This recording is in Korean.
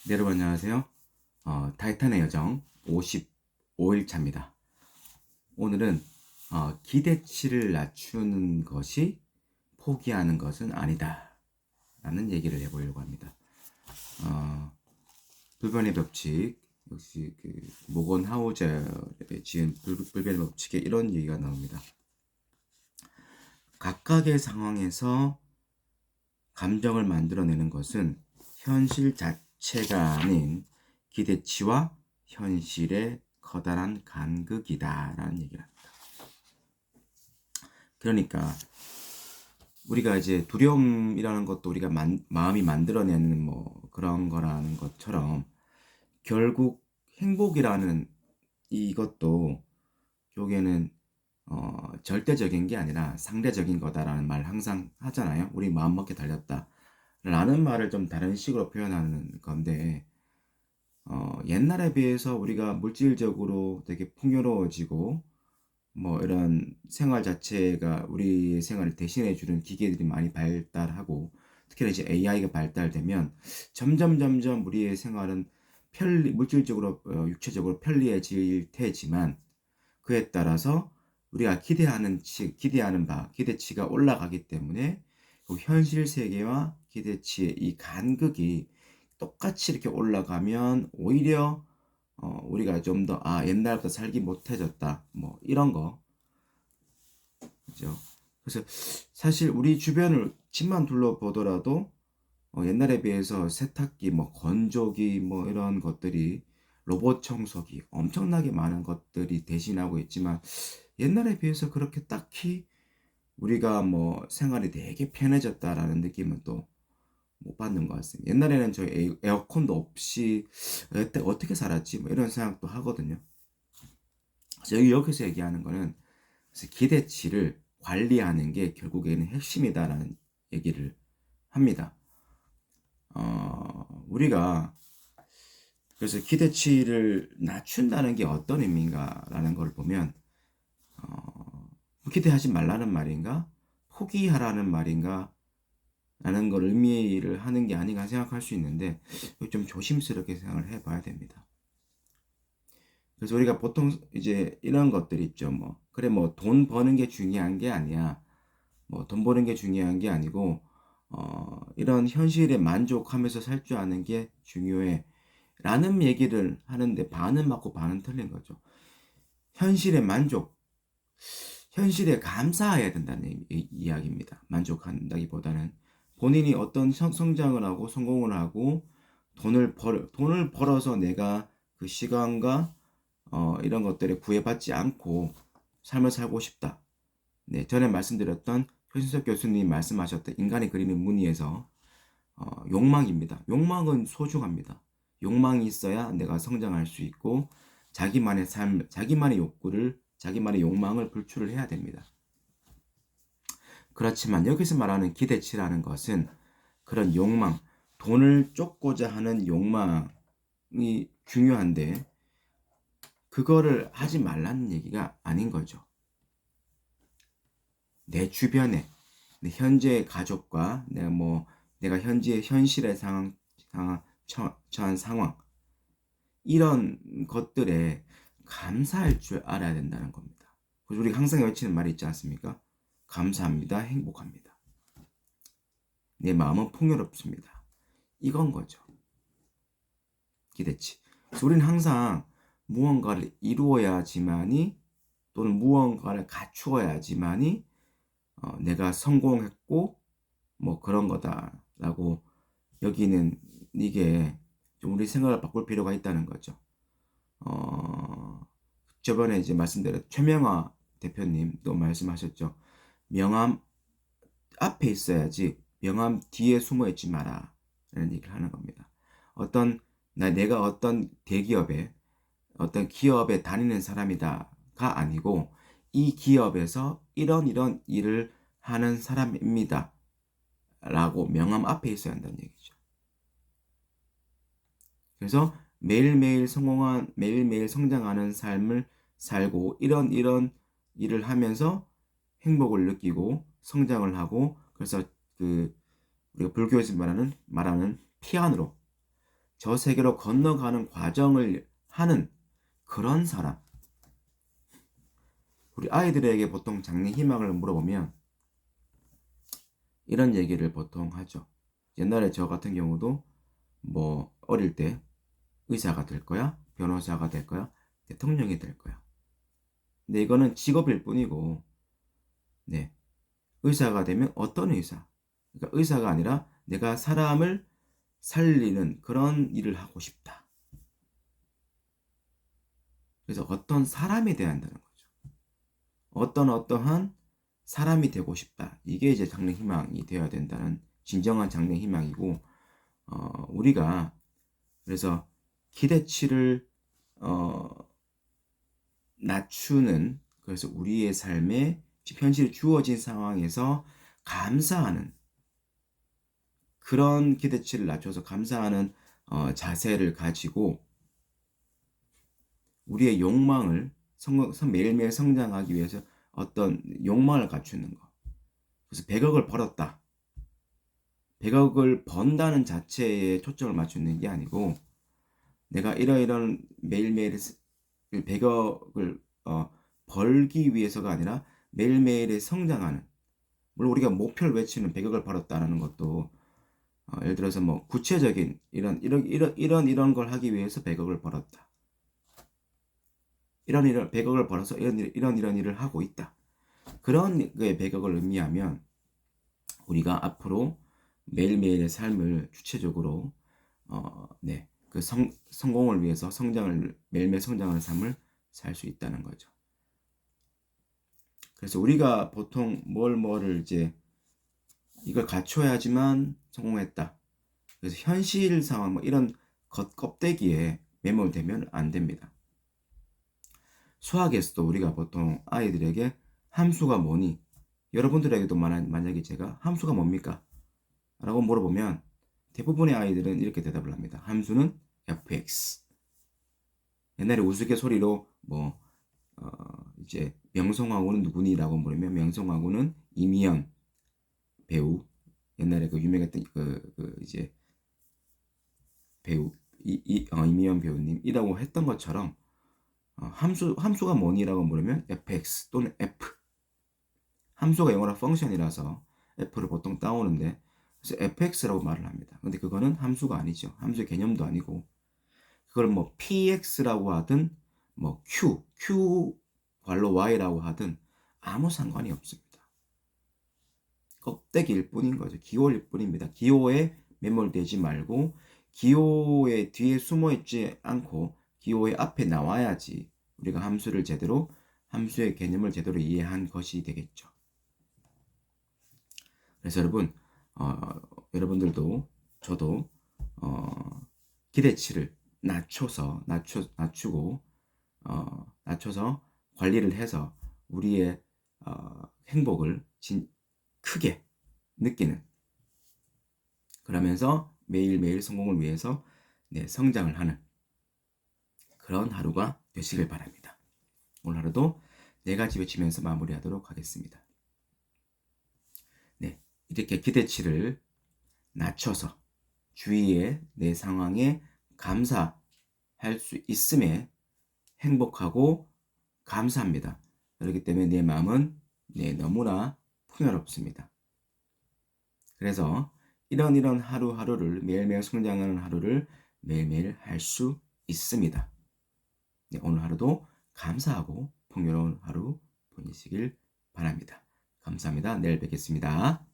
네, 여러분 안녕하세요. 타이탄의 여정 55일 차입니다. 오늘은 기대치를 낮추는 것이 포기하는 것은 아니다 라는 얘기를 해보려고 합니다. 불변의 법칙, 역시 그 모건 하우저의 지은 불변의 법칙에 이런 얘기가 나옵니다. 각각의 상황에서 감정을 만들어내는 것은 현실 자체가 아닌 기대치와 현실의 커다란 간극이다라는 얘기를 합니다. 그러니까 우리가 이제 두려움이라는 것도 우리가 마음이 만들어내는 뭐 그런 거라는 것처럼 결국 행복이라는 이것도 결국에는 절대적인 게 아니라 상대적인 거다라는 말 항상 하잖아요. 우리 마음먹기 달렸다 라는 말을 좀 다른 식으로 표현하는 건데, 옛날에 비해서 우리가 물질적으로 되게 풍요로워지고 뭐 이런 생활 자체가 우리 생활을 대신해 주는 기계들이 많이 발달하고, 특히나 이제 AI가 발달되면 점점 우리의 생활은 물질적으로 육체적으로 편리해질 테지만, 그에 따라서 우리가 기대하는 기대치가 올라가기 때문에 그 현실 세계와 기대치의 이 간극이 똑같이 이렇게 올라가면 오히려 우리가 좀 더 옛날보다 살기 못해졌다 뭐 이런 거, 그죠? 그래서 사실 우리 주변을 집만 둘러보더라도 옛날에 비해서 세탁기, 뭐 건조기, 뭐 이런 것들이, 로봇 청소기, 엄청나게 많은 것들이 대신하고 있지만 옛날에 비해서 그렇게 딱히 우리가 뭐 생활이 되게 편해졌다라는 느낌은 또 못 받는 것 같습니다. 옛날에는 저 에어컨도 없이 어떻게 살았지? 뭐 이런 생각도 하거든요. 그래서 여기서 얘기하는 거는, 그래서 기대치를 관리하는 게 결국에는 핵심이다라는 얘기를 합니다. 우리가 그래서 기대치를 낮춘다는 게 어떤 의미인가라는 걸 보면, 기대하지 말라는 말인가? 포기하라는 말인가? 라는 걸 의미를 하는 게 아닌가 생각할 수 있는데, 좀 조심스럽게 생각을 해봐야 됩니다. 그래서 우리가 보통 이제 이런 것들이 있죠. 뭐 그래, 뭐 돈 버는 게 중요한 게 아니야. 뭐 돈 버는 게 중요한 게 아니고 이런 현실에 만족하면서 살 줄 아는 게 중요해 라는 얘기를 하는데, 반은 맞고 반은 틀린 거죠. 현실의 만족, 현실에 감사해야 된다는 이야기입니다. 만족한다기보다는 본인이 어떤 성장을 하고 성공을 하고 돈을 벌어서 내가 그 시간과 이런 것들에 구애받지 않고 삶을 살고 싶다. 네, 전에 말씀드렸던 표신석 교수님이 말씀하셨던 인간이 그리는 무늬에서 욕망입니다. 욕망은 소중합니다. 욕망이 있어야 내가 성장할 수 있고 자기만의 삶, 자기만의 욕구를, 자기만의 욕망을 불출을 해야 됩니다. 그렇지만 여기서 말하는 기대치라는 것은 그런 욕망, 돈을 쫓고자 하는 욕망이 중요한데 그거를 하지 말라는 얘기가 아닌 거죠. 내 주변에, 내 현재 가족과 내가 현재 현실의 처한 상황, 이런 것들에 감사할 줄 알아야 된다는 겁니다. 그래서 우리가 항상 외치는 말이 있지 않습니까? 감사합니다. 행복합니다. 내 마음은 풍요롭습니다. 이건 거죠. 기대치. 그래서 우리는 항상 무언가를 이루어야지만이, 또는 무언가를 갖추어야지만이 내가 성공했고 뭐 그런 거다라고 여기는, 이게 좀 우리 생각을 바꿀 필요가 있다는 거죠. 저번에 이제 말씀드렸 최명화 대표님도 말씀하셨죠. 명함 앞에 있어야지 명함 뒤에 숨어 있지 마라 라는 얘기를 하는 겁니다. 내가 어떤 대기업에, 어떤 기업에 다니는 사람이다가 아니고 이 기업에서 이런 일을 하는 사람입니다 라고 명함 앞에 있어야 한다는 얘기죠. 그래서 매일매일 성장하는 삶을 살고 이런 일을 하면서 행복을 느끼고 성장을 하고, 그래서 그 우리가 불교에서 말하는 피안으로 저 세계로 건너가는 과정을 하는 그런 사람. 우리 아이들에게 보통 장래 희망을 물어보면 이런 얘기를 보통 하죠. 옛날에 저 같은 경우도 뭐 어릴 때 의사가 될 거야, 변호사가 될 거야, 대통령이 될 거야. 근데 이거는 직업일 뿐이고, 네, 의사가 되면 어떤 의사? 그러니까 의사가 아니라 내가 사람을 살리는 그런 일을 하고 싶다. 그래서 어떤 사람이 돼야 한다는 거죠. 어떠한 사람이 되고 싶다. 이게 이제 장래 희망이 되어야 된다는 진정한 장래 희망이고, 우리가 그래서 기대치를 어, 낮추는, 그래서 우리의 삶에 현실이 주어진 상황에서 감사하는, 그런 기대치를 낮춰서 감사하는 자세를 가지고 우리의 욕망을 매일매일 성장하기 위해서 어떤 욕망을 갖추는 거. 그래서 100억을 벌었다. 100억을 번다는 자체에 초점을 맞추는 게 아니고, 내가 이런 매일매일 100억을 벌기 위해서가 아니라 매일매일에 성장하는, 물론 우리가 목표를 외치는 100억을 벌었다는 것도 예를 들어서 뭐 구체적인 이런 걸 하기 위해서 100억을 벌었다. 이런 100억을 벌어서 이런 일을 하고 있다. 그런 100억을 의미하면 우리가 앞으로 매일매일의 삶을 주체적으로 네, 그 성공을 위해서 매일매일 성장하는 삶을 살 수 있다는 거죠. 그래서 우리가 보통 뭐를 이제 이걸 갖춰야지만 성공했다. 그래서 현실 상황 뭐 이런 껍데기에 매몰되면 안 됩니다. 수학에서도 우리가 보통 아이들에게 함수가 뭐니? 여러분들에게도 만약에 제가 함수가 뭡니까? 라고 물어보면 대부분의 아이들은 이렇게 대답을 합니다. 함수는 fx. 옛날에 우스갯소리로 이제 명성황후는 누구니라고 물으면 명성황후는 이미연 배우, 옛날에 그 유명했던 이제 배우 이미연 배우님이라고 했던 것처럼 함수가 뭐니라고 물으면 fx 또는 f. 함수가 영어로 펑션이라서 f를 보통 따오는데, 그래서 fx라고 말을 합니다. 근데 그거는 함수가 아니죠. 함수의 개념도 아니고, 그걸 뭐 px라고 하든 뭐 q 괄호 y라고 하든 아무 상관이 없습니다. 껍데기일 뿐인 거죠. 기호일 뿐입니다. 기호에 매몰되지 말고 기호의 뒤에 숨어 있지 않고 기호의 앞에 나와야지 우리가 함수의 개념을 제대로 이해한 것이 되겠죠. 그래서 여러분, 여러분들도 저도 기대치를 낮추고 낮춰서 관리를 해서 우리의 행복을 크게 느끼는, 그러면서 매일매일 성공을 위해서 성장을 하는 그런 하루가 되시길 바랍니다. 오늘 하루도 4가지 외치면서 마무리하도록 하겠습니다. 네, 이렇게 기대치를 낮춰서 주위의 내 상황에 감사할 수 있음에 행복하고 감사합니다. 그렇기 때문에 내 마음은 너무나 풍요롭습니다. 그래서 이런 하루하루를, 매일매일 성장하는 하루를 매일매일 할 수 있습니다. 오늘 하루도 감사하고 풍요로운 하루 보내시길 바랍니다. 감사합니다. 내일 뵙겠습니다.